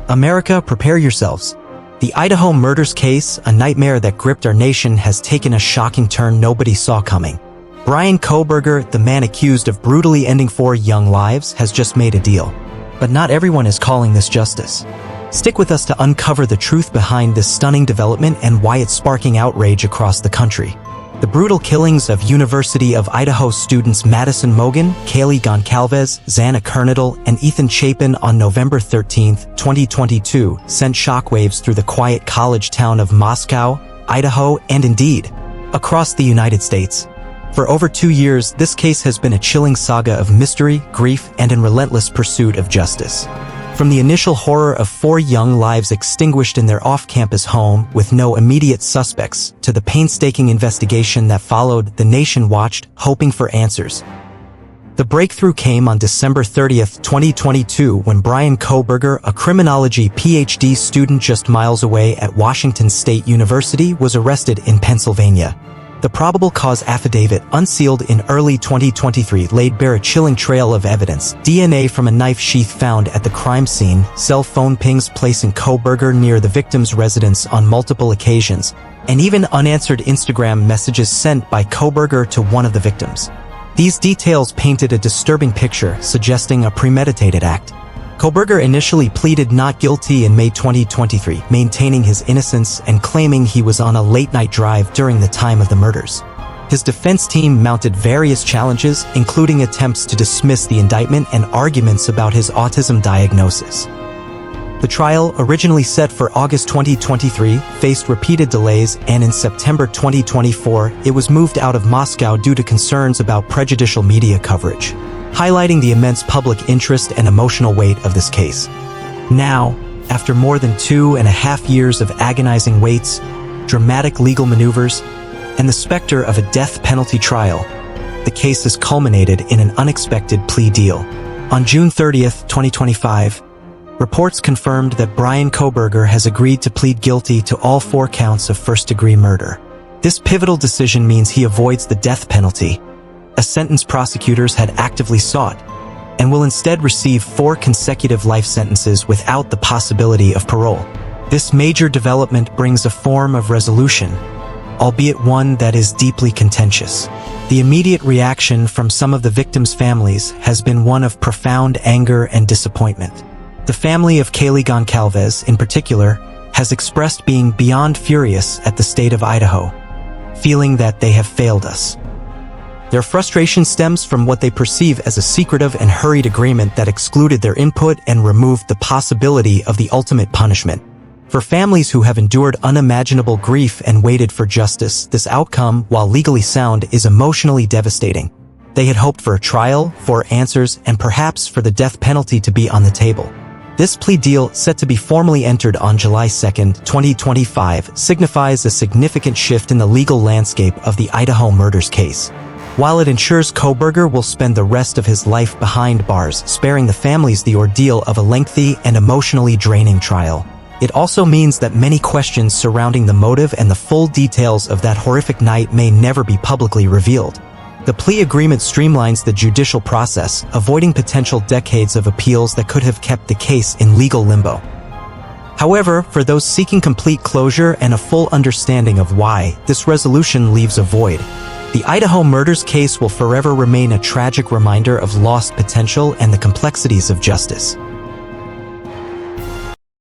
America, prepare yourselves. The Idaho Murders case, a nightmare that gripped our nation, has taken a shocking turn nobody saw coming. Bryan Kohberger, the man accused of brutally ending 4 young lives, has just made a deal. But not everyone is calling this justice. Stick with us to uncover the truth behind this stunning development and why it's sparking outrage across the country. The brutal killings of University of Idaho students Madison Mogen, Kaylee Goncalves, Xana Kernodle, and Ethan Chapin on November 13, 2022 sent shockwaves through the quiet college town of Moscow, Idaho, and indeed, across the United States. For over 2 years, this case has been a chilling saga of mystery, grief, and a relentless pursuit of justice. From the initial horror of 4 young lives extinguished in their off-campus home with no immediate suspects, to the painstaking investigation that followed, the nation watched, hoping for answers. The breakthrough came on December 30, 2022, when Bryan Kohberger, a criminology PhD student just miles away at Washington State University, was arrested in Pennsylvania. The probable cause affidavit, unsealed in early 2023, laid bare a chilling trail of evidence: DNA from a knife sheath found at the crime scene, cell phone pings placing Kohberger near the victim's residence on multiple occasions, and even unanswered Instagram messages sent by Kohberger to one of the victims. These details painted a disturbing picture, suggesting a premeditated act. Kohberger initially pleaded not guilty in May 2023, maintaining his innocence and claiming he was on a late-night drive during the time of the murders. His defense team mounted various challenges, including attempts to dismiss the indictment and arguments about his autism diagnosis. The trial, originally set for August 2023, faced repeated delays, and in September 2024, it was moved out of Moscow due to concerns about prejudicial media coverage, highlighting the immense public interest and emotional weight of this case. Now, after more than 2.5 years of agonizing waits, dramatic legal maneuvers, and the specter of a death penalty trial, the case has culminated in an unexpected plea deal. On June 30, 2025, reports confirmed that Bryan Kohberger has agreed to plead guilty to all 4 counts of first-degree murder. This pivotal decision means he avoids the death penalty, a sentence prosecutors had actively sought, and will instead receive 4 consecutive life sentences without the possibility of parole. This major development brings a form of resolution, albeit one that is deeply contentious. The immediate reaction from some of the victims' families has been one of profound anger and disappointment. The family of Kaylee Goncalves, in particular, has expressed being beyond furious at the state of Idaho, feeling that they have failed us. Their frustration stems from what they perceive as a secretive and hurried agreement that excluded their input and removed the possibility of the ultimate punishment. For families who have endured unimaginable grief and waited for justice, this outcome, while legally sound, is emotionally devastating. They had hoped for a trial, for answers, and perhaps for the death penalty to be on the table. This plea deal, set to be formally entered on July 2, 2025, signifies a significant shift in the legal landscape of the Idaho Murders case. While it ensures Kohberger will spend the rest of his life behind bars, sparing the families the ordeal of a lengthy and emotionally draining trial, it also means that many questions surrounding the motive and the full details of that horrific night may never be publicly revealed. The plea agreement streamlines the judicial process, avoiding potential decades of appeals that could have kept the case in legal limbo. However, for those seeking complete closure and a full understanding of why, this resolution leaves a void. The Idaho Murders case will forever remain a tragic reminder of lost potential and the complexities of justice.